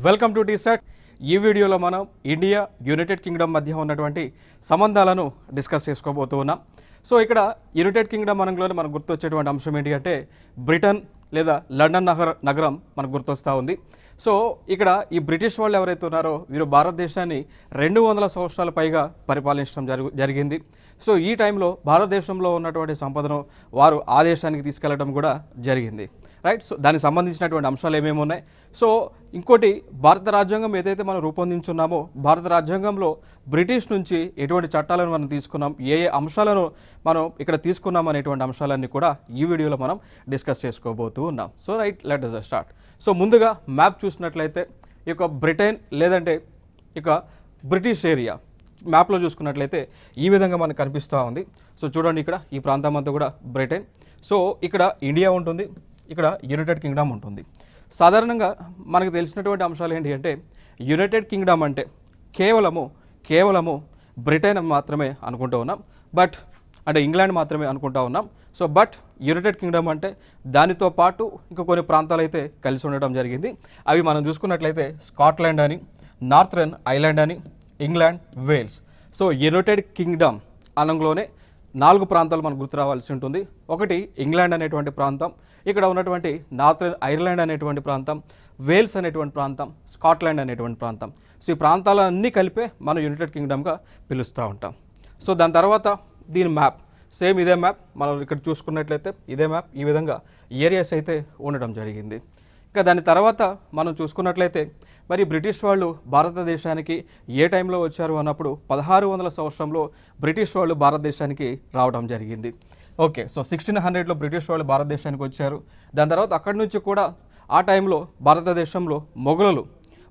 Welcome to T-SAT. ఈ వీడియోలో మనం ఇండియా యునైటెడ్ కింగ్డమ్ మధ్య ఉన్నటువంటి సంబంధాలను డిస్కస్ చేసుకోబోతూ ఉన్నాం. సో ఇక్కడ యునైటెడ్ కింగ్డమ్ అనగానే మనకు గుర్తొచ్చేటువంటి అంశం ఏంటి అంటే బ్రిటన్ లేదా లండన్ నగరం మనకు గుర్తొస్తూ ఉంది. సో ఇక్కడ ఈ బ్రిటిష్ వాళ్ళు ఎవరైతే ఉన్నారో వీరు భారతదేశాన్ని 200 సంవత్సరాల పైగా పరిపాలించడం జరిగింది. సో ఈ టైంలో భారతదేశంలో ఉన్నటువంటి సంపదను వారు ఆ దేశానికి తీసుకెళ్లడం కూడా జరిగింది, రైట్. సో దానికి సంబంధించినటువంటి అంశాలు ఏమేమి ఉన్నాయి. సో ఇంకోటి, భారత రాజ్యాంగం ఏదైతే మనం రూపొందించున్నామో భారత రాజ్యాంగంలో బ్రిటిష్ నుంచి ఎటువంటి చట్టాలను మనం తీసుకున్నాం, ఏ ఏ అంశాలను మనం ఇక్కడ తీసుకున్నాం అనేటువంటి అంశాలన్నీ కూడా ఈ వీడియోలో మనం డిస్కస్ చేసుకోబోతూ ఉన్నాం. So right, let us start. So ముందుగా మ్యాప్ చూసినట్లయితే ఈ యొక్క బ్రిటన్ లేదంటే ఇక బ్రిటిష్ ఏరియా మ్యాప్లో చూసుకున్నట్లయితే ఈ విధంగా మనకు కనిపిస్తూ ఉంది. సో చూడండి, ఇక్కడ ఈ ప్రాంతం అంతా కూడా బ్రిటన్. సో ఇక్కడ ఇండియా ఉంటుంది, ఇక్కడ యునైటెడ్ కింగ్డమ్ ఉంటుంది. సాధారణంగా మనకు తెలిసినటువంటి అంశాలు ఏంటి అంటే యునైటెడ్ కింగ్డమ్ అంటే కేవలము బ్రిటన్ మాత్రమే అనుకుంటూ ఉన్నాం, అంటే ఇంగ్లాండ్ మాత్రమే అనుకుంటా ఉన్నాం. సో బట్ యునైటెడ్ కింగ్డమ్ అంటే దానితో పాటు ఇంకా కొన్ని ప్రాంతాలు అయితే కలిసి ఉండడం జరిగింది. అవి మనం చూసుకున్నట్లయితే స్కాట్లాండ్ అని, నార్థరన్ ఐలాండ్ అని, England, Wales. So United Kingdom అనంలోనే 4 ప్రాంతాలు మనకు గుర్తు రావాల్సి ఉంటుంది. ఒకటి ఇంగ్లాండ్ అనేటువంటి ప్రాంతం, ఇక్కడ ఉన్నటువంటి నార్థరన్ ఐర్లాండ్ అనేటువంటి ప్రాంతం, వేల్స్ అనేటువంటి ప్రాంతం, స్కాట్లాండ్ అనేటువంటి ప్రాంతం. సో ఈ ప్రాంతాలన్నీ కలిపే మనం యునైటెడ్ కింగ్డమ్గా పిలుస్తూ ఉంటాం. సో దాని తర్వాత దీని మ్యాప్ సేమ్ ఇదే మ్యాప్ మనం ఇక్కడ చూసుకున్నట్లయితే ఇదే మ్యాప్, ఈ విధంగా ఏరియాస్ అయితే ఉండడం జరిగింది. ఇంకా దాని తర్వాత మనం చూసుకున్నట్లయితే మరి బ్రిటిష్ వాళ్ళు భారతదేశానికి ఏ టైంలో వచ్చారు అన్నప్పుడు 1600 సంవత్సరంలో బ్రిటిష్ వాళ్ళు భారతదేశానికి రావడం జరిగింది. ఓకే, సో 1600లో బ్రిటిష్ వాళ్ళు భారతదేశానికి వచ్చారు. దాని తర్వాత అక్కడి నుంచి కూడా ఆ టైంలో భారతదేశంలో మొఘలులు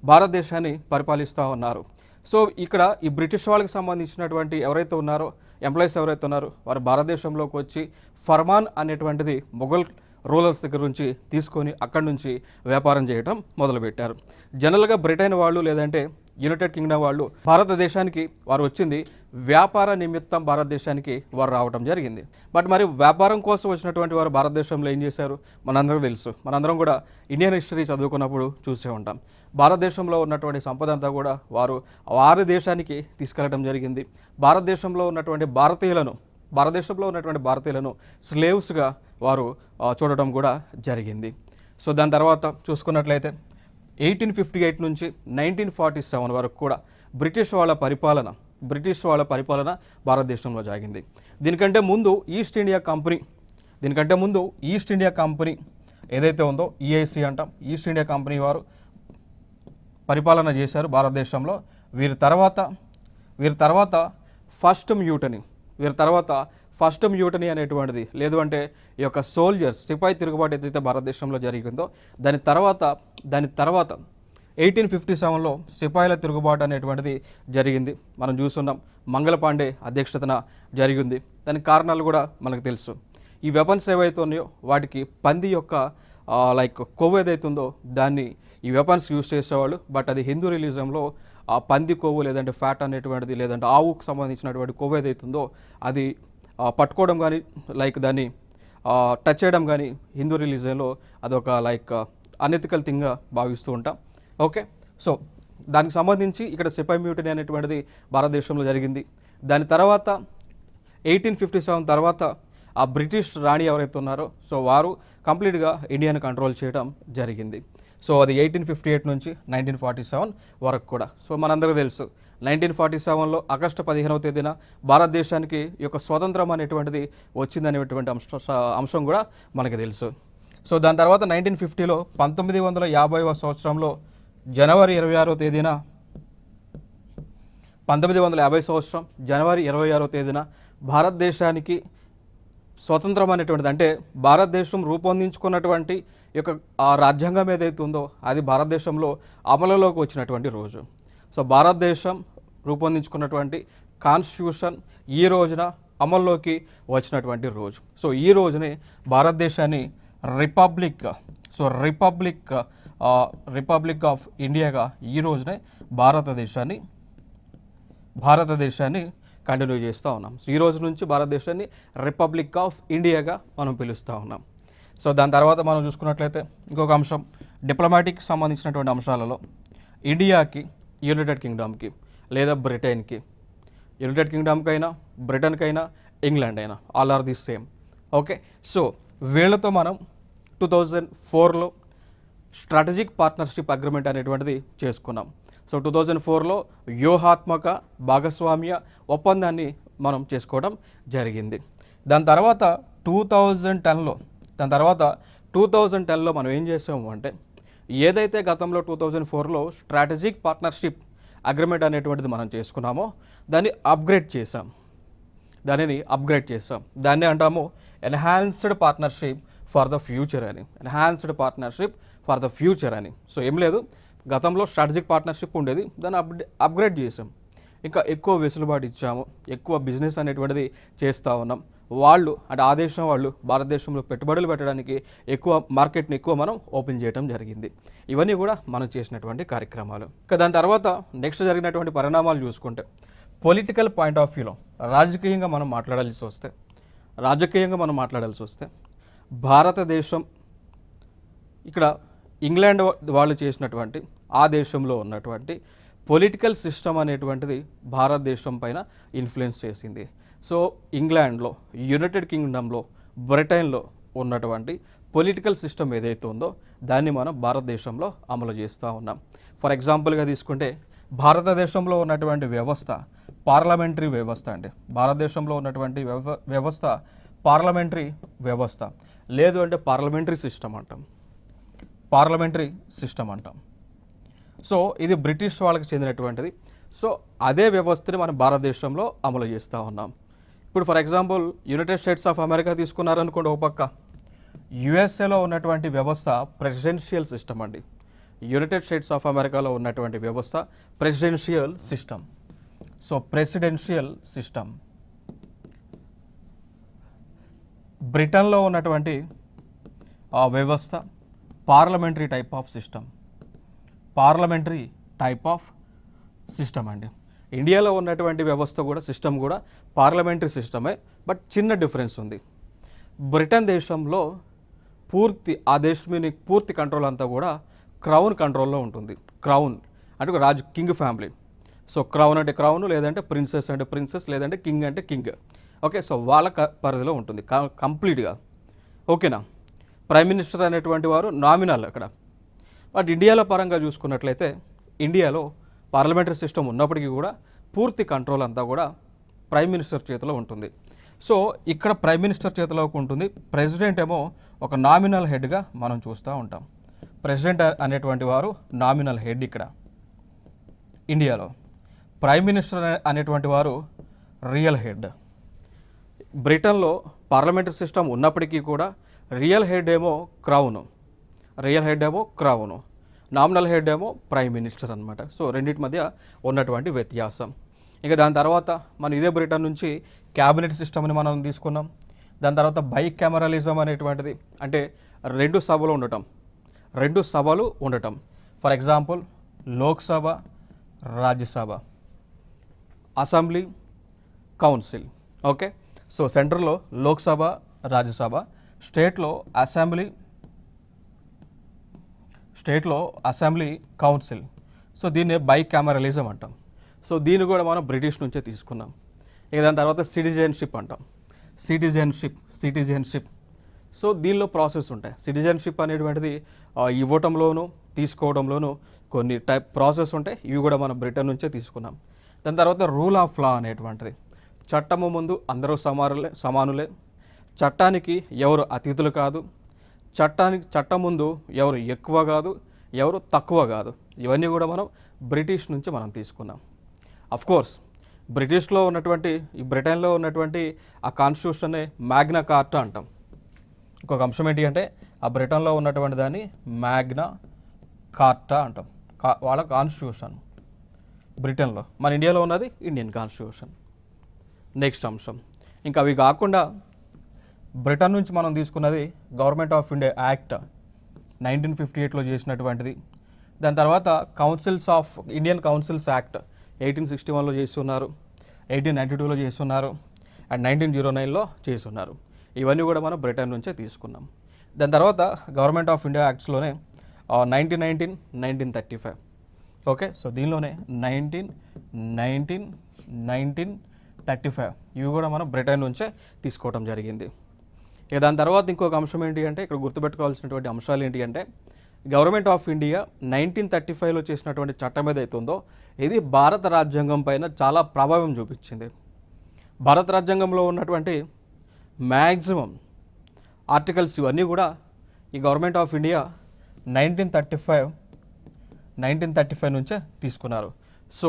భారతదేశాన్ని పరిపాలిస్తూ ఉన్నారు. సో ఇక్కడ ఈ బ్రిటిష్ వాళ్ళకి సంబంధించినటువంటి ఎవరైతే ఉన్నారో ఎంప్లాయీస్ ఎవరైతే ఉన్నారో వారు భారతదేశంలోకి వచ్చి ఫర్మాన్ అనేటువంటిది మొఘల్ రూలర్స్ దగ్గర నుంచి తీసుకొని అక్కడి నుంచి వ్యాపారం చేయడం మొదలుపెట్టారు. జనరల్గా బ్రిటన్ వాళ్ళు లేదంటే యునైటెడ్ కింగ్డమ్ వాళ్ళు భారతదేశానికి వారు వచ్చింది వ్యాపార నిమిత్తం భారతదేశానికి వారు రావడం జరిగింది. బట్ మరి వ్యాపారం కోసం వచ్చినటువంటి వారు భారతదేశంలో ఏం చేశారు మనందరికీ తెలుసు. మనందరం కూడా ఇండియన్ హిస్టరీ చదువుకున్నప్పుడు చూసే ఉంటాం. భారతదేశంలో ఉన్నటువంటి సంపద అంతా కూడా వారి దేశానికి తీసుకెళ్లడం జరిగింది. భారతదేశంలో ఉన్నటువంటి భారతీయులను స్లేవ్స్గా వారు చూడటం కూడా జరిగింది. సో దాని తర్వాత చూసుకున్నట్లయితే 1858 నుంచి 1947 వరకు కూడా బ్రిటిష్ వాళ్ళ పరిపాలన భారతదేశంలో సాగింది. దీనికంటే ముందు ఈస్ట్ ఇండియా కంపెనీ ఏదైతే ఉందో ఈఐసి అంటాం, ఈస్ట్ ఇండియా కంపెనీ వారు పరిపాలన చేశారు భారతదేశంలో. వీరి తర్వాత ఫస్ట్ మ్యూటనీ అనేటువంటిది, లేదు అంటే ఈ యొక్క సోల్జర్స్ సిపాయి తిరుగుబాటు ఏదైతే భారతదేశంలో జరిగిందో దాని తర్వాత 1857లో సిపాయిల తిరుగుబాటు అనేటువంటిది జరిగింది. మనం చూస్తున్నాం, మంగళపాండే అధ్యక్షతన జరిగింది. దానికి కారణాలు కూడా మనకు తెలుసు. ఈ వెపన్స్ ఏవైతే ఉన్నాయో వాటికి పంది యొక్క కొవ్వు ఏదైతే ఉందో దాన్ని ఈ వెపన్స్ యూజ్ చేసేవాళ్ళు. బట్ అది హిందూ రిలీజంలో ఆ పంది కొవ్వు లేదంటే ఫ్యాట్ అనేటువంటిది లేదంటే ఆవుకు సంబంధించినటువంటి కొవ్వు ఏదైతుందో అది పట్టుకోవడం కానీ దాన్ని టచ్ చేయడం కానీ హిందూ రిలీజన్లో అదొక అనెథికల్ థింగ్గా భావిస్తూ ఉంటాం. ఓకే, సో దానికి సంబంధించి ఇక్కడ సిపాయి మ్యూటనీ అనేటువంటిది భారతదేశంలో జరిగింది. దాని తర్వాత 1857 తర్వాత ఆ బ్రిటిష్ రాణి ఎవరైతే ఉన్నారో సో వారు కంప్లీట్గా ఇండియాను కంట్రోల్ చేయడం జరిగింది. సో అది 1858 నుంచి 1947 వరకు కూడా. సో మనందరికీ తెలుసు 1947లో ఆగస్టు 15వ తేదీన భారతదేశానికి ఈ యొక్క స్వతంత్రం అనేటువంటిది వచ్చిందనేటువంటి అంశం కూడా మనకి తెలుసు. సో దాని తర్వాత 1950లో 1950వ సంవత్సరంలో జనవరి 26వ తేదీన 1950 సంవత్సరం జనవరి 26వ తేదీన భారతదేశానికి స్వతంత్రం అనేటువంటిది, అంటే భారతదేశం రూపొందించుకున్నటువంటి ఈ యొక్క రాజ్యాంగం ఏదైతే ఉందో అది భారతదేశంలో అమలులోకి వచ్చినటువంటి రోజు. సో భారతదేశం రూపొందించుకున్నటువంటి కాన్స్టిట్యూషన్ ఈ రోజున అమల్లోకి వచ్చినటువంటి రోజు. సో ఈ రోజునే భారతదేశాన్ని రిపబ్లిక్ ఆఫ్ ఇండియాగా ఈ రోజునే భారతదేశాన్ని కంటిన్యూ చేస్తూ ఉన్నాం. సో ఈ రోజు నుంచి భారతదేశాన్ని రిపబ్లిక్ ఆఫ్ ఇండియాగా మనం పిలుస్తూ ఉన్నాం. సో దాని తర్వాత మనం చూసుకున్నట్లయితే ఇంకొక అంశం డిప్లొమాటిక్ సంబంధించినటువంటి అంశాలలో ఇండియాకి, యునైటెడ్ కింగ్డమ్కి లేదా బ్రిటన్కి, యునైటెడ్ కింగ్డమ్కి అయినా బ్రిటన్కి అయినా ఇంగ్లాండ్ అయినా all are the same. Okay, so వీళ్ళతో మనం 2004లో స్ట్రాటజిక్ పార్ట్నర్షిప్ అగ్రిమెంట్ అనేటువంటిది చేసుకున్నాం. సో 2004లో వ్యూహాత్మక భాగస్వామ్య ఒప్పందాన్ని మనం చేసుకోవడం జరిగింది. దాని తర్వాత 2010లో మనం ఏం చేసాము అంటే, ఏదైతే గతంలో 2004లో స్ట్రాటజిక్ పార్ట్నర్షిప్ అగ్రిమెంట్ అనేటువంటిది మనం చేసుకున్నామో దాన్ని అప్గ్రేడ్ చేసాం. దాన్ని అంటాము enhanced partnership for the future అని. సో ఏం లేదు, గతంలో స్ట్రాటజిక్ పార్ట్నర్షిప్ ఉండేది, దాన్ని అప్గ్రేడ్ చేసాం. ఇంకా ఎక్కువ వెసులుబాటు ఇచ్చాము, ఎక్కువ బిజినెస్ అనేటువంటిది చేస్తూ ఉన్నాం. వాళ్ళు అంటే ఆ దేశం వాళ్ళు భారతదేశంలో పెట్టుబడులు పెట్టడానికి ఎక్కువ మార్కెట్ని మనం ఓపెన్ చేయడం జరిగింది. ఇవన్నీ కూడా మనం చేసినటువంటి కార్యక్రమాలు. ఇంకా దాని తర్వాత నెక్స్ట్ జరిగినటువంటి పరిణామాలు చూసుకుంటే, పొలిటికల్ పాయింట్ ఆఫ్ వ్యూలో రాజకీయంగా మనం మాట్లాడాల్సి వస్తే భారతదేశం ఇక్కడ ఇంగ్లాండ్ వాళ్ళు చేసినటువంటి ఆ దేశంలో ఉన్నటువంటి పొలిటికల్ సిస్టమ్ అనేటువంటిది భారతదేశం పైన ఇన్ఫ్లుయెన్స్ చేసింది. సో ఇంగ్లాండ్లో, యునైటెడ్ కింగ్డమ్లో, బ్రిటన్లో ఉన్నటువంటి పొలిటికల్ సిస్టమ్ ఏదైతే ఉందో దాన్ని మనం భారతదేశంలో అమలు చేస్తూ ఉన్నాం. ఫర్ ఎగ్జాంపుల్గా తీసుకుంటే, భారతదేశంలో ఉన్నటువంటి వ్యవస్థ పార్లమెంటరీ వ్యవస్థ అండి. భారతదేశంలో ఉన్నటువంటి వ్యవస్థ పార్లమెంటరీ వ్యవస్థ, లేదు అంటే పార్లమెంటరీ సిస్టమ్ అంటాం. సో ఇది బ్రిటిష్ వాళ్ళకి చెందినటువంటిది. సో అదే వ్యవస్థని మనం భారతదేశంలో అమలు చేస్తూ ఉన్నాం. ఇప్పుడు for example United States of America తీసుకున్నారనుకోండి, ఒక పక్క యుఎస్ఏలో ఉన్నటువంటి వ్యవస్థ ప్రెసిడెన్షియల్ సిస్టమ్ అండి. యునైటెడ్ స్టేట్స్ ఆఫ్ అమెరికాలో ఉన్నటువంటి వ్యవస్థ presidential system. So presidential system. బ్రిటన్లో ఉన్నటువంటి వ్యవస్థ పార్లమెంటరీ టైప్ ఆఫ్ సిస్టమ్ అండి. ఇండియాలో ఉన్నటువంటి వ్యవస్థ కూడా సిస్టమ్ కూడా పార్లమెంటరీ సిస్టమే, బట్ చిన్న డిఫరెన్స్ ఉంది. బ్రిటన్ దేశంలో ఆ దేశం మీద పూర్తి కంట్రోల్ అంతా కూడా క్రౌన్ కంట్రోల్లో ఉంటుంది. క్రౌన్ అంటే కింగ్ ఫ్యామిలీ. సో క్రౌన్ అంటే క్రౌన్, లేదంటే ప్రిన్సెస్ అంటే ప్రిన్సెస్, లేదంటే కింగ్ అంటే కింగ్. ఓకే, సో వాళ్ళ పరిధిలో ఉంటుంది కంప్లీట్గా. ఓకేనా. ప్రైమ్ మినిస్టర్ అనేటువంటి వారు నామినల్ అక్కడ. బట్ ఇండియాలో పరంగా చూసుకున్నట్లయితే, ఇండియాలో పార్లమెంటరీ సిస్టమ్ ఉన్నప్పటికీ కూడా పూర్తి కంట్రోల్ అంతా కూడా ప్రైమ్ మినిస్టర్ చేతిలో ఉంటుంది. సో ఇక్కడ ప్రైమ్ మినిస్టర్ చేతిలోకి ఉంటుంది. ప్రెసిడెంట్ ఏమో ఒక నామినల్ హెడ్గా మనం చూస్తూ ఉంటాం. ప్రెసిడెంట్ అనేటువంటి వారు నామినల్ హెడ్ ఇక్కడ ఇండియాలో. ప్రైమ్ మినిస్టర్ అనేటువంటి వారు రియల్ హెడ్. బ్రిటన్లో పార్లమెంటరీ సిస్టమ్ ఉన్నప్పటికీ కూడా రియల్ హెడ్ ఏమో క్రౌను, నామినల్ హెడ్ ఏమో ప్రైమ్ మినిస్టర్ అనమాట. సో రెండింటి మధ్య ఉన్నటువంటి వ్యత్యాసం. ఇంకా దాని తర్వాత మనం ఇదే బ్రిటన్ నుంచి క్యాబినెట్ సిస్టమ్ని మనం తీసుకున్నాం. దాని తర్వాత బైకామరలిజం అనేటువంటిది, అంటే రెండు సభలు ఉండటం. For example Lok Sabha, Rajya Sabha, assembly, council. Okay, so సెంట్రల్లో లోక్సభ, రాజ్యసభ, స్టేట్లో అసెంబ్లీ, కౌన్సిల్. సో దీన్ని బైకామరలిజం అంటాం. సో దీన్ని కూడా మనం బ్రిటిష్ నుంచే తీసుకున్నాం. ఇక దాని తర్వాత సిటిజన్షిప్ అంటాం. సిటిజన్షిప్. సో దీనిలో ప్రాసెస్ ఉంటాయి. సిటిజన్షిప్ అనేటువంటిది ఇవ్వటంలోనూ తీసుకోవడంలోనూ కొన్ని టైప్ ప్రాసెస్ ఉంటాయి. ఇవి కూడా మనం బ్రిటన్ నుంచే తీసుకున్నాం. దాని తర్వాత రూల్ ఆఫ్ లా అనేటువంటిది, చట్టము ముందు అందరూ సమానులే, చట్టానికి ఎవరు అతిథులు కాదు, చట్టం ముందు ఎవరు ఎక్కువ కాదు, ఎవరు తక్కువ కాదు. ఇవన్నీ కూడా మనం బ్రిటిష్ నుంచి మనం తీసుకున్నాం. కోర్స్ బ్రిటిష్లో ఉన్నటువంటి బ్రిటన్లో ఉన్నటువంటి ఆ కాన్స్టిట్యూషన్ని మ్యాగ్నా కార్టా అంటాం. ఇంకొక అంశం ఏంటి అంటే, ఆ బ్రిటన్లో ఉన్నటువంటి దాన్ని మ్యాగ్నా కార్టా అంటాం. వాళ్ళ కాన్స్టిట్యూషన్ బ్రిటన్లో. మన ఇండియాలో ఉన్నది ఇండియన్ కాన్స్టిట్యూషన్. నెక్స్ట్ అంశం, ఇంకా అవి కాకుండా బ్రిటన్ నుంచి మనం తీసుకున్నది గవర్నమెంట్ ఆఫ్ ఇండియా యాక్ట్ 1958లో చేసినటువంటిది. దాని తర్వాత ఇండియన్ కౌన్సిల్స్ యాక్ట్ 1861లో చేస్తున్నారు, 1892లో చేస్తున్నారు, అండ్ 1909లో చేస్తున్నారు. ఇవన్నీ కూడా మనం బ్రిటన్ నుంచే తీసుకున్నాం. దాని తర్వాత గవర్నమెంట్ ఆఫ్ ఇండియా యాక్ట్స్లోనే 1919, 1935 ఓకే, సో దీనిలోనే 1935 ఇవి కూడా మనం బ్రిటన్ నుంచే తీసుకోవడం జరిగింది. ఇక దాని తర్వాత ఇంకొక అంశం ఏంటి అంటే ఇక్కడ గుర్తుపెట్టుకోవాల్సినటువంటి అంశాలు ఏంటి అంటే గవర్నమెంట్ ఆఫ్ ఇండియా 1935లో చేసినటువంటి చట్టం ఏదైతే ఉందో ఇది భారత రాజ్యాంగం పైన చాలా ప్రభావం చూపించింది. భారత రాజ్యాంగంలో ఉన్నటువంటి మ్యాక్సిమం ఆర్టికల్స్ ఇవన్నీ కూడా ఈ గవర్నమెంట్ ఆఫ్ ఇండియా 1935 నుంచే తీసుకున్నారు. సో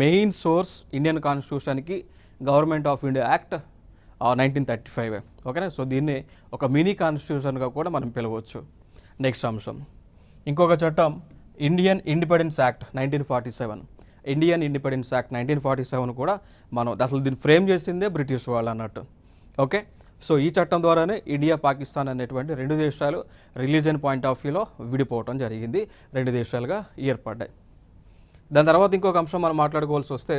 మెయిన్ సోర్స్ ఇండియన్ కాన్స్టిట్యూషన్కి గవర్నమెంట్ ఆఫ్ ఇండియా యాక్ట్ 1935. ఓకేనా, సో దీన్ని ఒక మినీ కాన్స్టిట్యూషన్గా కూడా మనం పిలవచ్చు. నెక్స్ట్ అంశం ఇంకొక చట్టం Indian independence act 1947. Indian independence act 1947 కూడా మనం అసలు దీన్ని ఫ్రేమ్ చేసిందే బ్రిటిష్ వాళ్ళు అన్నట్టు. ఓకే, సో ఈ చట్టం ద్వారానే ఇండియా పాకిస్తాన్ అనేటువంటి రెండు దేశాలు రిలీజియన్ పాయింట్ ఆఫ్ వ్యూలో విడిపోవటం జరిగింది, రెండు దేశాలుగా ఏర్పడ్డాయి. దాని తర్వాత ఇంకొక అంశం మనం మాట్లాడుకోవాల్సి వస్తే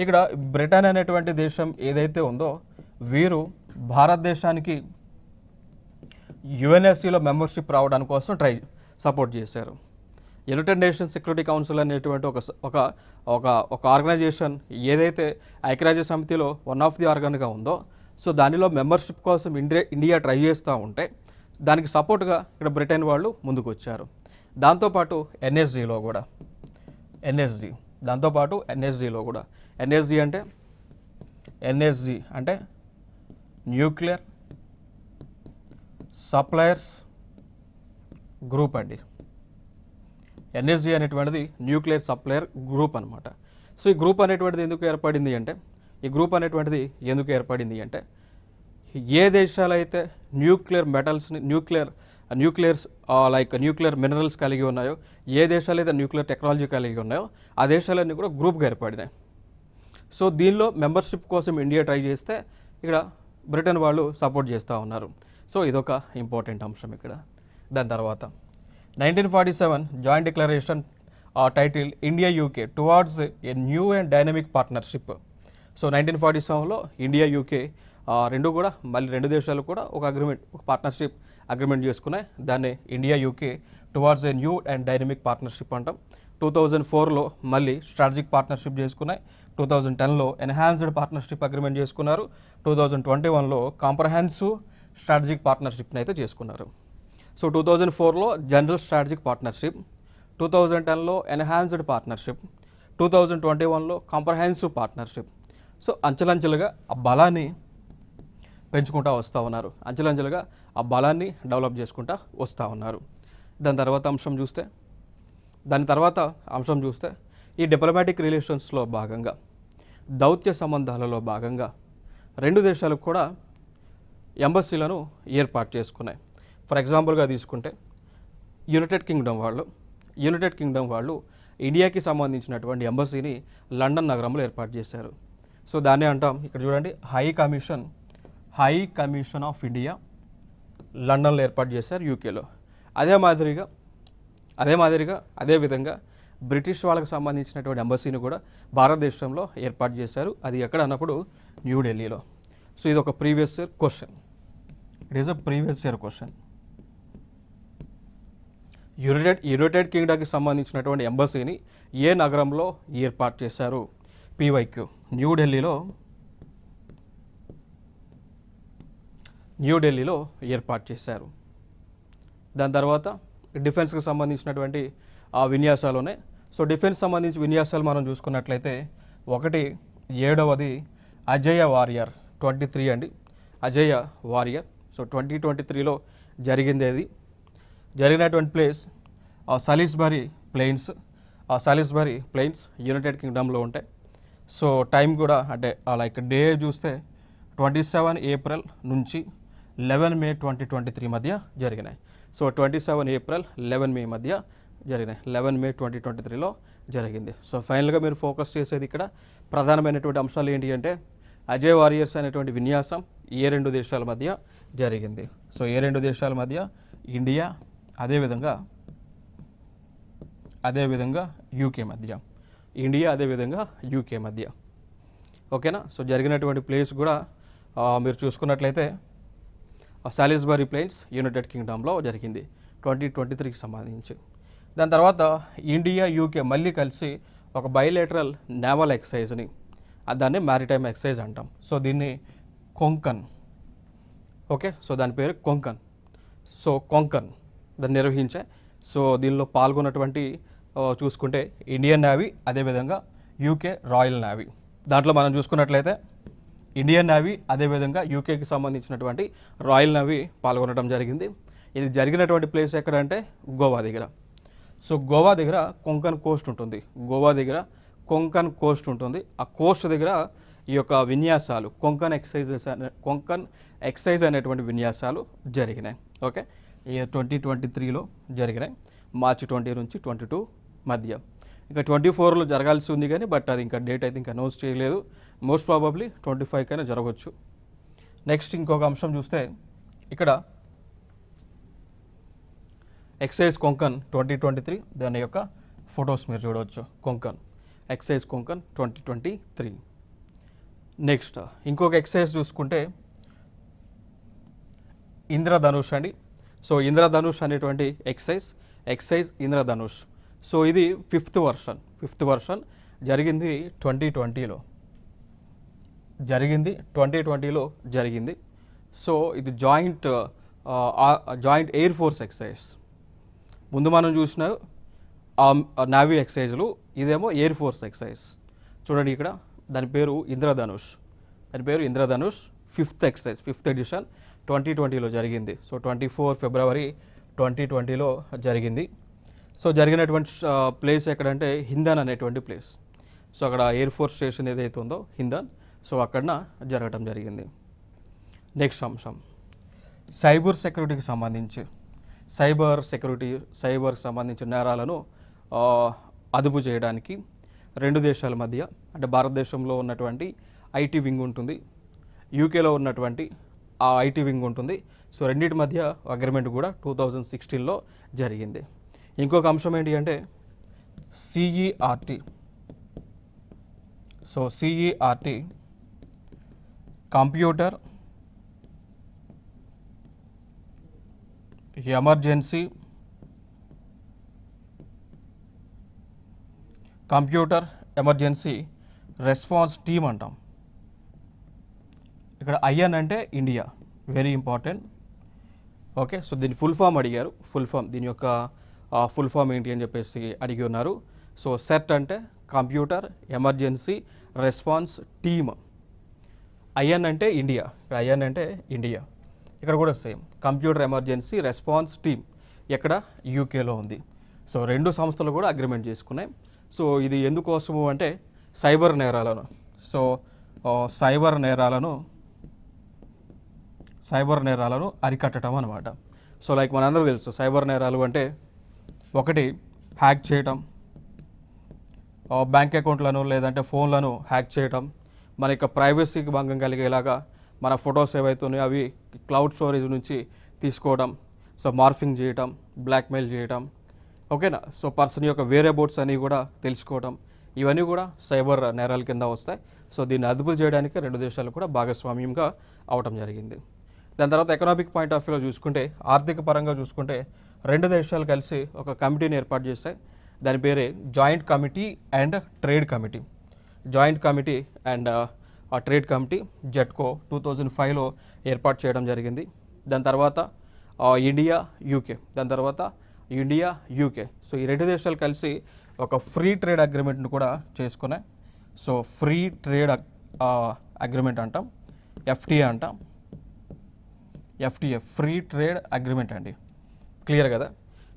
ఇక్కడ బ్రిటన్ అనేటువంటి దేశం ఏదైతే ఉందో వీరు భారతదేశానికి యుఎన్ఎస్సిలో మెంబర్షిప్ రావడానికి కోసం సపోర్ట్ చేశారు. యునైటెడ్ నేషన్స్ సెక్యూరిటీ కౌన్సిల్ అనేటువంటి ఒక ఆర్గనైజేషన్ ఏదైతే ఐక్యరాజ్య సమితిలో వన్ ఆఫ్ ది ఆర్గన్గా ఉందో సో దానిలో మెంబర్షిప్ కోసం ఇండియా ట్రై చేస్తూ ఉంటే దానికి సపోర్ట్గా ఇక్కడ బ్రిటన్ వాళ్ళు ముందుకు వచ్చారు. దాంతోపాటు ఎన్ఎస్జీలో కూడా ఎన్ఎస్జీ అంటే న్యూక్లియర్ సప్లయర్స్ గ్రూప్ అండి. ఎన్ఎస్జీ అనేటువంటిది న్యూక్లియర్ సప్లయర్ గ్రూప్ అనమాట. సో ఈ గ్రూప్ అనేటువంటిది ఎందుకు ఏర్పడింది అంటే ఏ దేశాలు అయితే న్యూక్లియర్ మెటల్స్ని న్యూక్లియర్ మినరల్స్ కలిగి ఉన్నాయో, ఏ దేశాలు అయితే న్యూక్లియర్ టెక్నాలజీ కలిగి ఉన్నాయో ఆ దేశాలన్నీ కూడా గ్రూప్గా ఏర్పడినాయి. సో దీనిలో మెంబర్షిప్ కోసం ఇండియా ట్రై చేస్తే ఇక్కడ బ్రిటన్ వాళ్ళు సపోర్ట్ చేస్తూ ఉన్నారు. సో ఇదొక ఇంపార్టెంట్ అంశం ఇక్కడ. దాని తర్వాత 1947 joint declaration title India UK towards a new and dynamic partnership. So 1947లో ఇండియా యూకే రెండు దేశాలు కూడా ఒక పార్ట్నర్షిప్ అగ్రిమెంట్ చేసుకున్నాయి. దాన్ని India UK towards a new and dynamic partnership అంటాం. 2004లో మళ్ళీ స్ట్రాటజిక్ పార్ట్నర్షిప్ చేసుకున్నాయి. 2010లో ఎన్హాన్స్డ్ పార్ట్నర్షిప్ అగ్రిమెంట్ చేసుకున్నారు. 2021లో కాంప్రహెన్సివ్ స్ట్రాటజిక్ పార్ట్నర్షిప్ని అయితే చేసుకున్నారు. సో 2004లో జనరల్ స్ట్రాటజిక్ పార్ట్నర్షిప్, 2010లో ఎన్హాన్స్డ్ పార్ట్నర్షిప్, 2021లో కాంప్రహెన్సివ్ పార్ట్నర్షిప్. సో అంచెలంచెలుగా ఆ బలాన్ని పెంచుకుంటూ వస్తూ ఉన్నారు, ఆ బలాన్ని డెవలప్ చేసుకుంటూ వస్తూ ఉన్నారు. దాని తర్వాత అంశం చూస్తే ఈ డిప్లొమాటిక్ రిలేషన్స్లో భాగంగా, దౌత్య సంబంధాలలో భాగంగా రెండు దేశాలకు కూడా ఎంబసీలను ఏర్పాటు చేసుకున్నాయి. ఫర్ ఎగ్జాంపుల్గా తీసుకుంటే యునైటెడ్ కింగ్డమ్ వాళ్ళు ఇండియాకి సంబంధించినటువంటి ఎంబసీని లండన్ నగరంలో ఏర్పాటు చేశారు. సో దాన్ని అంటాం, ఇక్కడ చూడండి, హై కమిషన్ ఆఫ్ ఇండియా లండన్లో ఏర్పాటు చేశారు యూకేలో. అదే విధంగా బ్రిటిష్ వాళ్ళకి సంబంధించినటువంటి ఎంబసీని కూడా భారతదేశంలో ఏర్పాటు చేశారు. అది ఎక్కడ అన్నప్పుడు న్యూఢిల్లీలో. సో ఇది ఒక ప్రీవియస్ ఇయర్ క్వశ్చన్. యునైటెడ్ కింగ్డమ్కి సంబంధించినటువంటి ఎంబసీని ఏ నగరంలో ఏర్పాటు చేశారు? పీవైక్యూ న్యూఢిల్లీలో ఏర్పాటు చేశారు. దాని తర్వాత డిఫెన్స్కి సంబంధించినటువంటి ఆ విన్యాసాలునే. సో డిఫెన్స్ సంబంధించి విన్యాసాలు మనం చూసుకున్నట్లయితే 7వది అజయ వారియర్ 23 అండి, అజయ వారియర్. సో 2023లో జరిగినటువంటి ప్లేస్ సాలిస్బరీ ప్లెయిన్స్ యునైటెడ్ కింగ్డమ్లో ఉంటాయి. సో టైం కూడా అంటే డే చూస్తే 27 ఏప్రిల్ నుంచి 11 మే 2023 మధ్య జరిగినాయి. సో 27 ఏప్రిల్ 11 మే మధ్య జరిగినాయి. 11 మే 2023లో జరిగింది. సో ఫైనల్గా మీరు ఫోకస్ చేసేది ఇక్కడ ప్రధానమైనటువంటి అంశాలు ఏంటి అంటే అజయ్ వారియర్స్ అనేటువంటి విన్యాసం ఏ రెండు దేశాల మధ్య జరిగింది. సో ఏ రెండు దేశాల మధ్య? ఇండియా అదేవిధంగా యూకే మధ్య. ఓకేనా? సో జరిగినటువంటి ప్లేస్ కూడా మీరు చూసుకున్నట్లయితే సాలిస్బరీ ప్లెయిన్స్ యునైటెడ్ కింగ్డమ్లో జరిగింది 2023కి సంబంధించి. దాని తర్వాత ఇండియా యూకే మళ్ళీ కలిసి ఒక బైలేటరల్ నేవల్ ఎక్సర్సైజ్ని దాన్ని మ్యారిటైమ్ ఎక్సర్సైజ్ అంటాం. సో దీన్ని కొంకన్, ఓకే, సో దాని పేరు కొంకన్. సో కొంకన్ దాన్ని నిర్వహించే. సో దీనిలో పాల్గొన్నటువంటి చూసుకుంటే ఇండియన్ నేవీ, అదేవిధంగా యూకే రాయల్ నేవీ. దాంట్లో మనం చూసుకున్నట్లయితే ఇండియన్ నేవీ అదేవిధంగా యూకేకి సంబంధించినటువంటి రాయల్ నేవీ పాల్గొనడం జరిగింది. ఇది జరిగినటువంటి ప్లేస్ ఎక్కడంటే గోవా దగ్గర. సో గోవా దగ్గర కొంకన్ కోస్ట్ ఉంటుంది. గోవా దగ్గర కొంకన్ కోస్ట్ ఉంటుంది. ఆ కోస్ట్ దగ్గర ఈ యొక్క విన్యాసాలు కొంకన్ ఎక్సైజ్ అనేటువంటి విన్యాసాలు జరిగినాయి. ఓకే, ఈ 2023లో జరిగినాయి, మార్చి 20 నుంచి 22 మధ్య. ఇంకా 24లో జరగాల్సి ఉంది కానీ బట్ అది ఇంకా డేట్ అయితే ఇంకా అనౌన్స్ చేయలేదు. మోస్ట్ ప్రాబబ్లీ 25 కైనా జరగవచ్చు. నెక్స్ట్ ఇంకొక అంశం చూస్తే ఇక్కడ ఎక్సైజ్ కొంకన్ 2023 దాని యొక్క ఫొటోస్ మీరు చూడవచ్చు. కొంకన్ ఎక్సైజ్ కొంకన్ 2023. నెక్స్ట్ ఇంకొక ఎక్సైజ్ చూసుకుంటే ఇంద్రధనుష్ అండి. సో ఇంద్రధనుష్ అనేటువంటి ఎక్సైజ్ ఇంద్రధనుష్. సో ఇది ఫిఫ్త్ వర్షన్ జరిగింది 2020లో జరిగింది. సో ఇది జాయింట్ ఎయిర్ ఫోర్స్ ఎక్సైజ్. ముందు మనం చూసిన నావీ ఎక్సైజ్లు, ఇదేమో ఎయిర్ ఫోర్స్ ఎక్సైజ్. చూడండి ఇక్కడ దాని పేరు ఇంద్రధనుష్. ఫిఫ్త్ ఎడిషన్ 2020లో జరిగింది. సో 24 ఫిబ్రవరి 2020లో జరిగింది. సో జరిగినటువంటి ప్లేస్ ఎక్కడంటే హిందన్ అనేటువంటి ప్లేస్. సో అక్కడ ఎయిర్ ఫోర్స్ స్టేషన్ ఏదైతే ఉందో హిందన్, సో అక్కడ జరగటం జరిగింది. నెక్స్ట్ అంశం సైబర్ సెక్యూరిటీకి సంబంధించి సైబర్ సంబంధించిన నేరాలను అదుపు చేయడానికి రెండు దేశాల మధ్య, అంటే భారతదేశంలో ఉన్నటువంటి ఐటీ వింగ్ ఉంటుంది, యూకేలో ఉన్నటువంటి ఆ ఐటీ వింగ్ ఉంటుంది. సో రెండింటి మధ్య అగ్రిమెంట్ కూడా 2016లో జరిగింది. ఇంకొక అంశం ఏంటి అంటే CERT. So CERT computer emergency response team అంటాం. ఇక్కడ ఐఎన్ అంటే India, very important. Okay, so దీని ఫుల్ ఫామ్ అడిగారు. దీని యొక్క ఫుల్ ఫామ్ ఏంటి అని చెప్పేసి అడిగి ఉన్నారు. సో సెట్ అంటే computer emergency response team. IN అంటే ఇండియా, ఇక్కడ కూడా same computer emergency response team ఎక్కడ యూకేలో ఉంది. సో రెండు సంస్థలు కూడా అగ్రిమెంట్ చేసుకున్నాయి. సో ఇది ఎందుకోసము అంటే సైబర్ నేరాలను అరికట్టడం అనమాట. సో లైక్ మనందరూ తెలుసు సైబర్ నేరాలు అంటే ఒకటి హ్యాక్ చేయటం, బ్యాంక్ అకౌంట్లను లేదంటే ఫోన్లను హ్యాక్ చేయటం, మన యొక్క ప్రైవసీకి భంగం కలిగేలాగా మన ఫొటోస్ ఏవైతే ఉన్నాయో అవి క్లౌడ్ స్టోరేజ్ నుంచి తీసుకోవడం, సో మార్ఫింగ్ చేయటం, బ్లాక్మెయిల్ చేయటం, ఓకేనా. సో పర్సన్ యొక్క వేరియబోట్స్ అని కూడా తెలుసుకోవడం, ఇవన్నీ కూడా సైబర్ నేరాల కింద వస్తాయి. సో దీన్ని అదుపు చేయడానికి రెండు దేశాలు కూడా భాగస్వామ్యంగా అవటం జరిగింది. దాని తర్వాత ఎకనామిక్ పాయింట్ ఆఫ్ వ్యూలో చూసుకుంటే, ఆర్థిక పరంగా చూసుకుంటే రెండు దేశాలు కలిసి ఒక కమిటీని ఏర్పాటు చేస్తాయి. దాని పేరే joint committee and trade committee JETCO 2005లో ఏర్పాటు చేయడం జరిగింది. దాని తర్వాత ఇండియా యూకే సో ఈ రెండు దేశాలు కలిసి ఒక ఫ్రీ ట్రేడ్ అగ్రిమెంట్ను కూడా చేసుకున్నాయి. సో ఫ్రీ ట్రేడ్ అగ్రిమెంట్ అంటాం, ఎఫ్టీఏ ఫ్రీ ట్రేడ్ అగ్రిమెంట్ అండి, క్లియర్ కదా.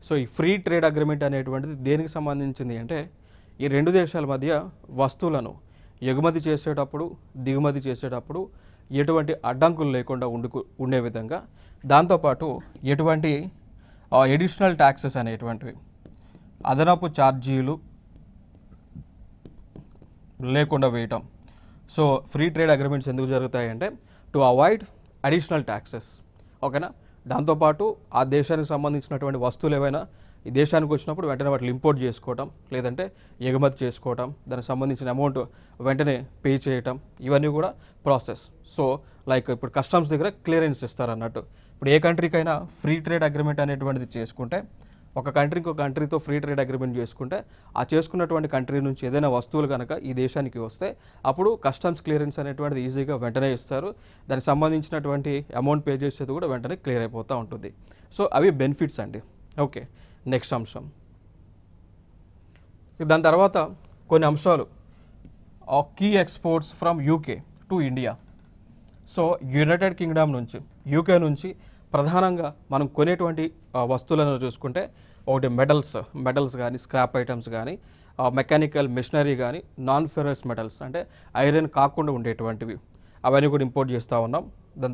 సో ఈ ఫ్రీ ట్రేడ్ అగ్రిమెంట్ అనేటువంటిది దేనికి సంబంధించింది అంటే ఈ రెండు దేశాల మధ్య వస్తువులను ఎగుమతి చేసేటప్పుడు దిగుమతి చేసేటప్పుడు ఎటువంటి అడ్డంకులు లేకుండా ఉండే విధంగా, దాంతోపాటు ఎటువంటి ఎడిషనల్ ట్యాక్సెస్ అనేటువంటివి అదనపు ఛార్జీలు లేకుండా వేయటం. సో ఫ్రీ ట్రేడ్ అగ్రిమెంట్స్ ఎందుకు జరుగుతాయంటే టు అవాయిడ్ అడిషనల్ ట్యాక్సెస్, ఓకేనా. దాంతోపాటు ఆ దేశానికి సంబంధించినటువంటి వస్తువులు ఏవైనా ఈ దేశానికి వచ్చినప్పుడు వెంటనే వాటిని ఇంపోర్ట్ చేసుకోవటం, లేదంటే ఎగుమతి చేసుకోవటం, దానికి సంబంధించిన అమౌంట్ వెంటనే పే చేయటం, ఇవన్నీ కూడా ప్రాసెస్. సో లైక్ ఇప్పుడు కస్టమ్స్ దగ్గర క్లియరెన్స్ ఇస్తారు అన్నట్టు. ఇప్పుడు ఏ కంట్రీకైనా ఫ్రీ ట్రేడ్ అగ్రిమెంట్ అనేటువంటిది చేసుకుంటే ఒక కంట్రీ ఇంకో కంట్రీతో ఫ్రీ ట్రేడ్ అగ్రిమెంట్ చేసుకుంటే ఆ చేసుకున్నటువంటి కంట్రీ నుంచి ఏదైనా వస్తువులు కనుక ఈ దేశానికి వస్తే అప్పుడు కస్టమ్స్ క్లియరెన్స్ అనేటువంటిది ఈజీగా వెంటనే ఇస్తారు. దానికి సంబంధించినటువంటి అమౌంట్ పే చేసేది కూడా వెంటనే క్లియర్ అయిపోతూ ఉంటుంది. సో అవి బెనిఫిట్స్ అండి. ఓకే, నెక్స్ట్ అంశం. దాని తర్వాత కొన్ని అంశాలు, key exports from UK to India. So United Kingdom నుంచి, యూకే నుంచి ప్రధానంగా మనం కొనేటువంటి వస్తువులను చూసుకుంటే ఒకటి మెటల్స్ కానీ, స్క్రాప్ ఐటమ్స్ కానీ, మెకానికల్ మెషినరీ కానీ, నాన్ ఫెరస్ మెటల్స్ అంటే ఐరన్ కాకుండా ఉండేటువంటివి అవన్నీ కూడా ఇంపోర్ట్ చేస్తూ ఉన్నాం. దాని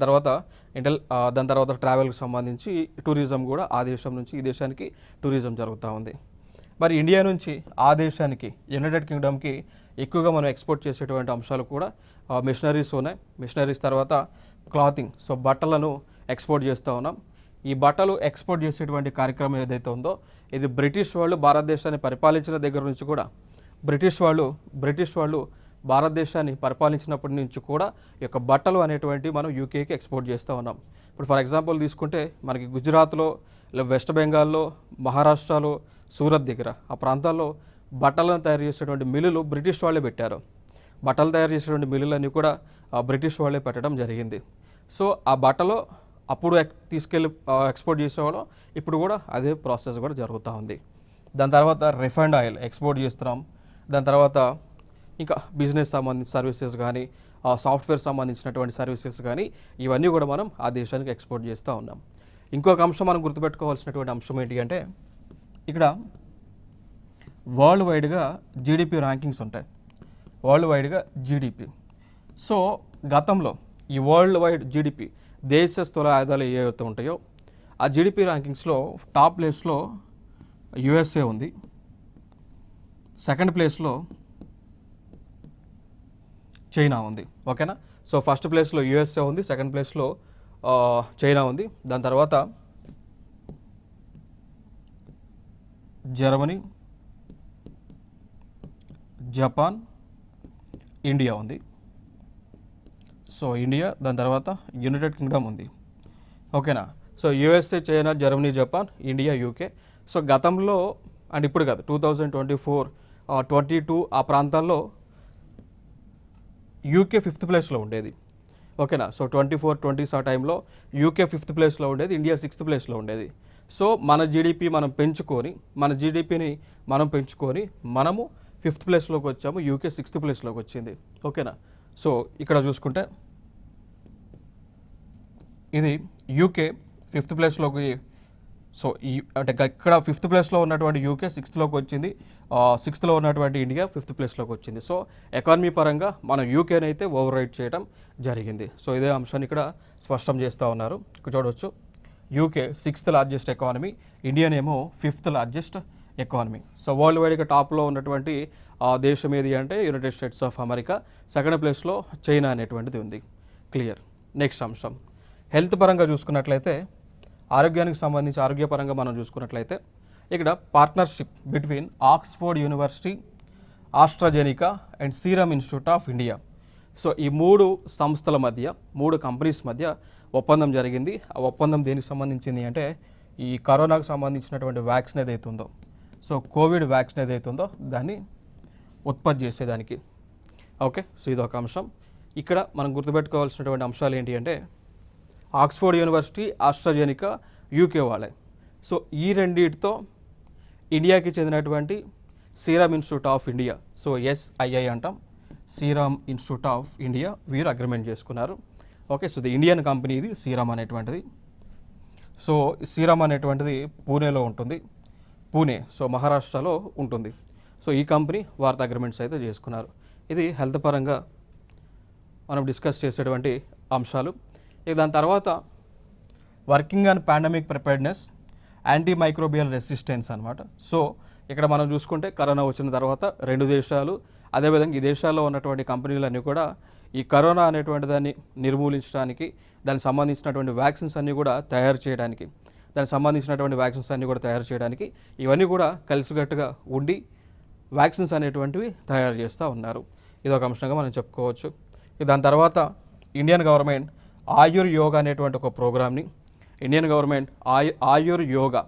తర్వాత ట్రావెల్కి సంబంధించి టూరిజం కూడా ఆ దేశం నుంచి ఈ దేశానికి టూరిజం జరుగుతూ ఉంది. మరి ఇండియా నుంచి ఆ దేశానికి యునైటెడ్ కింగ్డమ్కి ఎక్కువగా మనం ఎక్స్పోర్ట్ చేసేటువంటి అంశాలు కూడా మిషనరీస్ ఉన్నాయి. మిషనరీస్ తర్వాత క్లాతింగ్, సో బట్టలను ఎక్స్పోర్ట్ చేస్తూ ఉన్నాం. ఈ బట్టలు ఎక్స్పోర్ట్ చేసేటువంటి కార్యక్రమం ఏదైతే ఉందో ఇది బ్రిటిష్ వాళ్ళు భారతదేశాన్ని పరిపాలించిన దగ్గర నుంచి కూడా బ్రిటిష్ వాళ్ళు భారతదేశాన్ని పరిపాలించినప్పటి నుంచి కూడా ఈ యొక్క బట్టలు అనేటువంటి మనం యూకేకి ఎక్స్పోర్ట్ చేస్తూ ఉన్నాం. ఇప్పుడు ఫర్ ఎగ్జాంపుల్ తీసుకుంటే మనకి గుజరాత్లో, వెస్ట్ బెంగాల్లో, మహారాష్ట్రలో, సూరత్ దగ్గర ఆ ప్రాంతాల్లో బట్టలను తయారు చేసేటువంటి మిల్లులు బ్రిటిష్ వాళ్ళే పెట్టారు. బట్టలు తయారు చేసేటువంటి మిల్లులన్నీ కూడా బ్రిటిష్ వాళ్ళే పెట్టడం జరిగింది. సో ఆ బట్టలు అప్పుడు తీసుకెళ్ళి ఎక్స్పోర్ట్ చేసేవాళ్ళం, ఇప్పుడు కూడా అదే ప్రాసెస్ కూడా జరుగుతూ ఉంది. దాని తర్వాత రిఫైండ్ ఆయిల్ ఎక్స్పోర్ట్ చేస్తున్నాం. దాని తర్వాత ఇంకా బిజినెస్ సంబంధించిన సర్వీసెస్ కానీ, సాఫ్ట్వేర్ సంబంధించినటువంటి సర్వీసెస్ కానీ ఇవన్నీ కూడా మనం ఆ దేశానికి ఎక్స్పోర్ట్ చేస్తూ ఉన్నాం. ఇంకొక అంశం మనం గుర్తుపెట్టుకోవాల్సినటువంటి అంశం ఏంటి అంటే ఇక్కడ వరల్డ్ వైడ్గా జీడిపి ర్యాంకింగ్స్ ఉంటాయి. వరల్డ్ వైడ్గా జీడిపి. సో గతంలో ఈ వరల్డ్ వైడ్ జీడిపి దేశ స్థూల ఆదాయాలు ఏవైతే ఉంటాయో ఆ జీడిపి ర్యాంకింగ్స్లో టాప్ ప్లేస్లో యుఎస్ఏ ఉంది. సెకండ్ ప్లేస్లో చైనా ఉంది. ఓకేనా. సో ఫస్ట్ ప్లేస్లో యుఎస్ఏ ఉంది, సెకండ్ ప్లేస్లో చైనా ఉంది. దాని తర్వాత జర్మనీ, జపాన్, ఇండియా ఉంది. సో ఇండియా, దాని తర్వాత యునైటెడ్ కింగ్డమ్ ఉంది. ఓకేనా. So USA, China, Germany, Japan, India, UK. So గతంలో అండ్ ఇప్పుడు కాదు 2024, 22 ఆ ప్రాంతాల్లో యూకే 5th ప్లేస్లో ఉండేది. ఓకేనా. సో 24, 20 ఆ టైంలో యూకే 5th ప్లేస్లో ఉండేది, ఇండియా 6th ప్లేస్లో ఉండేది. సో మన జీడిపి మనం పెంచుకొని మనము 5th ప్లేస్లోకి వచ్చాము, యూకే 6th ప్లేస్లోకి వచ్చింది. ఓకేనా. సో ఇక్కడ చూసుకుంటే ఇది యూకే 5th ప్లేస్లోకి, సో అంటే ఇక్కడ 5th ప్లేస్లో ఉన్నటువంటి యూకే 6thలోకి వచ్చింది, 6thలో ఉన్నటువంటి ఇండియా 5th ప్లేస్లోకి వచ్చింది. సో ఎకానమీ పరంగా మనం యూకేని అయితే ఓవర్ రైడ్ చేయడం జరిగింది. సో ఇదే అంశాన్ని ఇక్కడ స్పష్టం చేస్తూ ఉన్నారు. ఇక్కడ చూడవచ్చు UK 6th largest economy, Indian ఏమో 5th largest economy. So world వైడ్గా టాప్లో ఉన్నటువంటి దేశం ఏది అంటే United States of America, second ప్లేస్లో చైనా అనేటువంటిది ఉంది. క్లియర్. నెక్స్ట్ అంశం, హెల్త్ పరంగా చూసుకున్నట్లయితే ఆరోగ్యానికి సంబంధించి ఆరోగ్యపరంగా మనం చూసుకున్నట్లయితే ఇక్కడ partnership between Oxford university, AstraZeneca and serum institute of India. So ఈ 3 సంస్థల మధ్య, 3 కంపెనీస్ మధ్య ఒప్పందం జరిగింది. ఆ ఒప్పందం దేనికి సంబంధించింది అంటే ఈ కరోనాకు సంబంధించినటువంటి వ్యాక్సిన్ ఏదైతే ఉందో, సో కోవిడ్ వ్యాక్సిన్ ఏదైతే ఉందో దాన్ని ఉత్పత్తి చేసేదానికి. ఓకే. సో ఇది ఒక అంశం. ఇక్కడ మనం గుర్తుపెట్టుకోవాల్సినటువంటి అంశాలు ఏంటి అంటే ఆక్స్ఫోర్డ్ యూనివర్సిటీ, ఆస్ట్రాజెనికా యూకే వాళ్ళే. సో ఈ రెండింటితో ఇండియాకి చెందినటువంటి serum institute of India, so SII అంటాం, సీరమ్ ఇన్స్టిట్యూట్ ఆఫ్ ఇండియా, వీరు అగ్రిమెంట్ చేసుకున్నారు. ఓకే. సో ఇది ఇండియన్ కంపెనీ, ఇది సీరమ్ అనేటువంటిది. సో సీరమ్ అనేటువంటిది పూణేలో ఉంటుంది, పూణే, సో మహారాష్ట్రలో ఉంటుంది. సో ఈ కంపెనీ వారితో అగ్రిమెంట్స్ అయితే చేసుకున్నారు. ఇది హెల్త్ పరంగా మనం డిస్కస్ చేసేటువంటి అంశాలు. ఇక దాని తర్వాత working on pandemic preparedness, anti microbial resistance అనమాట. సో ఇక్కడ మనం చూసుకుంటే కరోనా వచ్చిన తర్వాత 2 దేశాలు, అదేవిధంగా ఈ దేశాల్లో ఉన్నటువంటి కంపెనీలన్నీ కూడా ఈ కరోనా అనేటువంటి దాన్ని నిర్మూలించడానికి, దానికి సంబంధించినటువంటి వ్యాక్సిన్స్ అన్నీ కూడా తయారు చేయడానికి, ఇవన్నీ కూడా కలిసికట్టుగా ఉండి వ్యాక్సిన్స్ అనేటువంటివి తయారు చేస్తూ ఉన్నారు. ఇది ఒక అంశంగా మనం చెప్పుకోవచ్చు. దాని తర్వాత ఇండియన్ గవర్నమెంట్ ఆయుర్ యోగా అనేటువంటి ఒక ప్రోగ్రామ్ని, ఇండియన్ గవర్నమెంట్ ఆయుర్ యోగా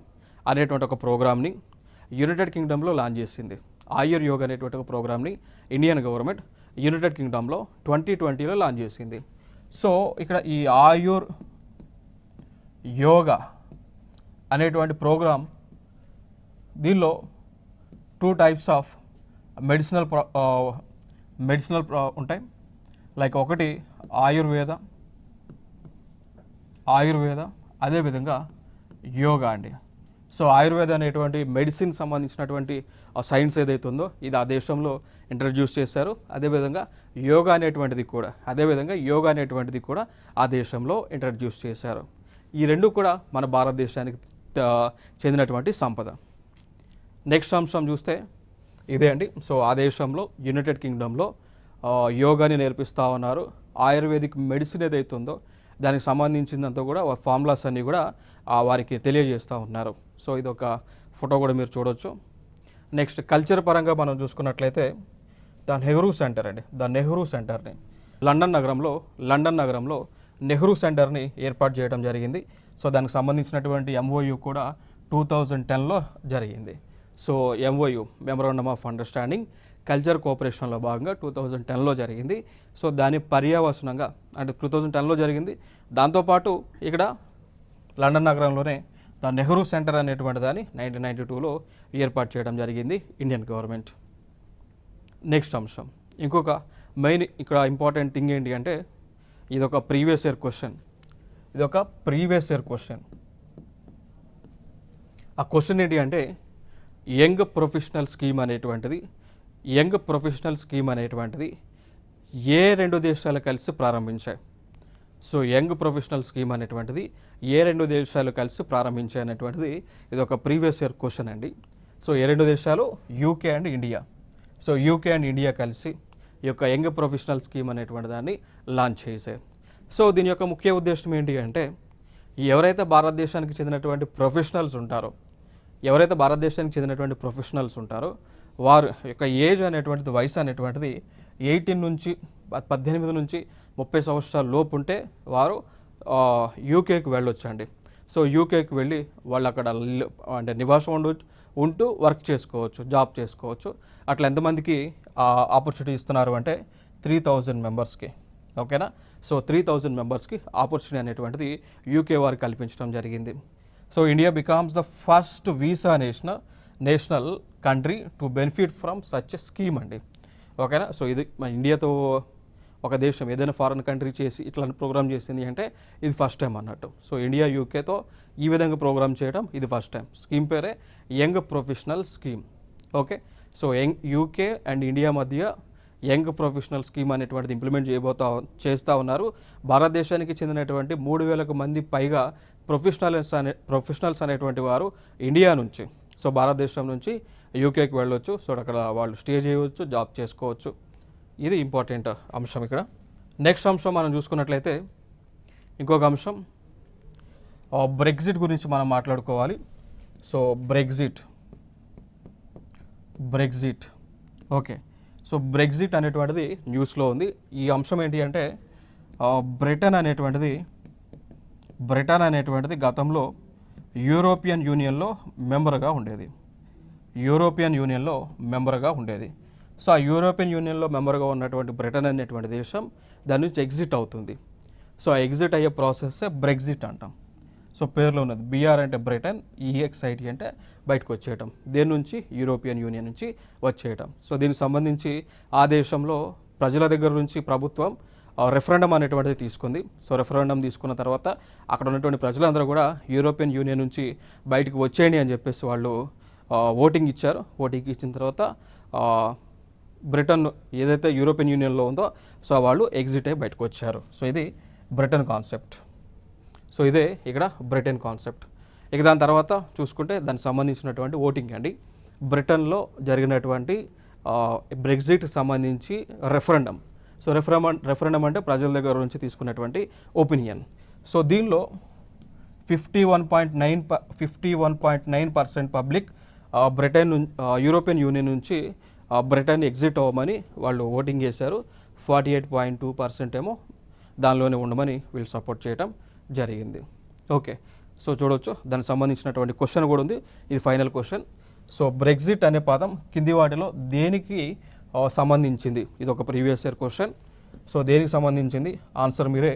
అనేటువంటి ఒక ప్రోగ్రామ్ని యునైటెడ్ కింగ్డమ్లో లాంచ్ చేసింది. ఆయుర్ యోగా అనేటువంటి ఒక ప్రోగ్రామ్ని ఇండియన్ గవర్నమెంట్ యునైటెడ్ కింగ్డమ్లో 2020లో లాంచ్ చేసింది. సో ఇక్కడ ఈ ఆయుర్ యోగా అనేటువంటి ప్రోగ్రామ్ దీనిలో 2 types ఆఫ్ మెడిసినల్ ఉంటాయి. లైక్ ఒకటి ఆయుర్వేద అదేవిధంగా యోగా అండి. సో ఆయుర్వేద అనేటువంటి మెడిసిన్ సంబంధించినటువంటి సైన్స్ ఏదైతే ఉందో ఇది ఆ దేశంలో ఇంట్రడ్యూస్ చేశారు. అదేవిధంగా యోగా అనేటువంటిది కూడా ఆ దేశంలో ఇంట్రడ్యూస్ చేశారు. ఈ రెండు కూడా మన భారతదేశానికి చెందినటువంటి సంపద. నెక్స్ట్ అంశం చూస్తే ఇదే అండి. సో ఆ దేశంలో యునైటెడ్ కింగ్డమ్లో యోగాని నేర్పిస్తూ ఉన్నారు. ఆయుర్వేదిక్ మెడిసిన్ ఏదైతే ఉందో దానికి సంబంధించిందంతా కూడా ఫార్ములాస్ అన్నీ కూడా వారికి తెలియజేస్తూ ఉన్నారు. సో ఇది ఒక ఫోటో కూడా మీరు చూడొచ్చు. నెక్స్ట్ కల్చర్ పరంగా మనం చూసుకున్నట్లయితే ద నెహ్రూ సెంటర్ అండి. ద నెహ్రూ సెంటర్ని లండన్ నగరంలో నెహ్రూ సెంటర్ని ఏర్పాటు చేయడం జరిగింది. సో దానికి సంబంధించినటువంటి MOU కూడా 2010లో జరిగింది. So MOU memorandum of understanding culture కోఆపరేషన్లో భాగంగా 2010లో జరిగింది. సో దాని పర్యవసనంగా అంటే 2010లో జరిగింది. దాంతోపాటు ఇక్కడ లండన్ నగరంలోనే ద నెహ్రూ సెంటర్ అనేటువంటి దాన్ని 1992లో ఏర్పాటు చేయడం జరిగింది ఇండియన్ గవర్నమెంట్. నెక్స్ట్ అంశం ఇంకొక మెయిన్ ఇక్కడ ఇంపార్టెంట్ థింగ్ ఏంటి అంటే ఇదొక ప్రీవియస్ ఇయర్ క్వశ్చన్. ఆ క్వశ్చన్ ఏంటి అంటే యంగ్ ప్రొఫెషనల్ స్కీమ్ అనేటువంటిది ఏ 2 దేశాలు కలిసి ప్రారంభించాయి? సో యంగ్ ప్రొఫెషనల్ స్కీమ్ అనేటువంటిది ఏ 2 దేశాలు కలిసి ప్రారంభించాయి అనేటువంటిది ఇది ఒక ప్రీవియస్ ఇయర్ క్వశ్చన్ అండి. సో ఏ 2 దేశాలు? UK and India. So UK and India కలిసి ఈ యొక్క యంగ్ ప్రొఫెషనల్ స్కీమ్ అనేటువంటి దాన్ని లాంచ్ చేశారు. సో దీని యొక్క ముఖ్య ఉద్దేశం ఏంటి అంటే ఎవరైతే భారతదేశానికి చెందినటువంటి ప్రొఫెషనల్స్ ఉంటారో వారు యొక్క ఏజ్ అనేటువంటిది వయసు అనేటువంటిది 18 నుంచి 30 సంవత్సరాల లోపు ఉంటే వారు యూకేకి వెళ్ళొచ్చండి. సో యూకేకి వెళ్ళి వాళ్ళు అక్కడ అంటే నివాసం ఉంటూ వర్క్ చేసుకోవచ్చు, జాబ్ చేసుకోవచ్చు. అట్లా ఎంతమందికి ఆపర్చునిటీ ఇస్తున్నారు అంటే 3000 మెంబర్స్కి. ఓకేనా? సో 3000 మెంబర్స్కి ఆపర్చునిటీ అనేటువంటిది యూకే వారికి కల్పించడం జరిగింది. So India becomes the first visa national country to benefit from such a scheme అండి. ఓకేనా? సో ఇది మన ఇండియాతో ఒక దేశం ఏదైనా ఫారెన్ కంట్రీ చేసి ఇట్లాంటి ప్రోగ్రామ్ చేసింది అంటే ఇది ఫస్ట్ టైం అన్నట్టు. సో ఇండియా యూకేతో ఈ విధంగా ప్రోగ్రామ్ చేయడం ఇది ఫస్ట్ టైం. స్కీమ్ పేరే young professional scheme. Okay. So UK and India మధ్య యంగ్ ప్రొఫెషనల్ స్కీమ్ అనేటువంటిది ఇంప్లిమెంట్ చేస్తూ ఉన్నారు. భారతదేశానికి చెందినటువంటి 3000 మంది పైగా ప్రొఫెషనల్స్ అనేటువంటి వారు ఇండియా నుంచి, సో భారతదేశం నుంచి యూకేకి వెళ్ళొచ్చు. సో అక్కడ వాళ్ళు స్టే చేయవచ్చు, జాబ్ చేసుకోవచ్చు. ఇది ఇంపార్టెంట్ అంశం ఇక్కడ. నెక్స్ట్ అంశం మనం చూసుకున్నట్లయితే ఇంకొక అంశం బ్రెగ్జిట్ గురించి మనం మాట్లాడుకోవాలి. So Brexit okay. So Brexit అనేటువంటిది న్యూస్లో ఉంది. ఈ అంశం ఏంటి అంటే బ్రిటన్ అనేటువంటిది గతంలో యూరోపియన్ యూనియన్లో మెంబర్గా ఉండేది. సో ఆ యూరోపియన్ యూనియన్లో మెంబర్గా ఉన్నటువంటి బ్రిటన్ అనేటువంటి దేశం దాని నుంచి ఎగ్జిట్ అవుతుంది. సో ఆ ఎగ్జిట్ అయ్యే ప్రాసెస్సే బ్రెగ్జిట్ అంటాం. సో పేరులో ఉన్నది BR అంటే బ్రిటన్, EXIT అంటే బయటకు వచ్చేయటం. దేని నుంచి? యూరోపియన్ యూనియన్ నుంచి వచ్చేయటం. సో దీనికి సంబంధించి ఆ దేశంలో ప్రజల దగ్గర నుంచి ప్రభుత్వం రెఫరెండం అనేటువంటిది తీసుకుంది. సో రెఫరెండం తీసుకున్న తర్వాత అక్కడ ఉన్నటువంటి ప్రజలందరూ కూడా యూరోపియన్ యూనియన్ నుంచి బయటకు వచ్చేయండి అని చెప్పేసి వాళ్ళు ఓటింగ్ ఇచ్చారు. ఓటింగ్ ఇచ్చిన తర్వాత బ్రిటన్ ఏదైతే యూరోపియన్ యూనియన్లో ఉందో సో వాళ్ళు ఎగ్జిట్ అయ్యి బయటకు వచ్చారు. సో ఇది బ్రిటన్ కాన్సెప్ట్. సో ఇదే ఇక్కడ బ్రిటన్ కాన్సెప్ట్. ఇక దాని తర్వాత చూసుకుంటే దానికి సంబంధించినటువంటి ఓటింగ్ అండి. బ్రిటన్లో జరిగినటువంటి బ్రెగ్జిట్ సంబంధించి రెఫరెండం. సో రెఫరెండం అంటే ప్రజల దగ్గర నుంచి తీసుకున్నటువంటి ఒపీనియన్. సో దీనిలో 51.9% పబ్లిక్ యూరోపియన్ యూనియన్ నుంచి బ్రిటన్ ఎగ్జిట్ అవ్వమని వాళ్ళు ఓటింగ్ చేశారు. 48.2% ఏమో దానిలోనే ఉండమని వీళ్ళు సపోర్ట్ చేయటం జరిగింది. ఓకే. సో చూడవచ్చు దానికి సంబంధించినటువంటి క్వశ్చన్ కూడా ఉంది. ఇది ఫైనల్ క్వశ్చన్. సో బ్రెగ్జిట్ అనే పదం కింది వాటిలో దేనికి సంబంధించింది? ఇది ఒక ప్రీవియస్ ఇయర్ క్వశ్చన్. సో దేనికి సంబంధించింది ఆన్సర్ మీరే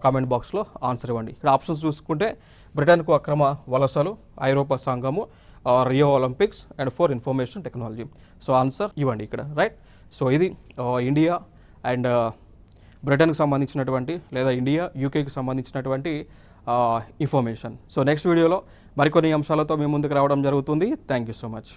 కామెంట్ బాక్స్లో ఆన్సర్ ఇవ్వండి. ఇక్కడ ఆప్షన్స్ చూసుకుంటే బ్రిటన్కు అక్రమ వలసలు, ఐరోపా సంఘము, Rio Olympics and for information technology. So answer ఇవ్వండి ఇక్కడ, రైట్. సో ఇది ఇండియా అండ్ బ్రిటన్కి సంబంధించినటువంటి లేదా ఇండియా యూకేకి సంబంధించినటువంటి ఇన్ఫర్మేషన్. సో నెక్స్ట్ వీడియోలో మరికొన్ని అంశాలతో మీ ముందుకు రావడం జరుగుతుంది. Thank you so much.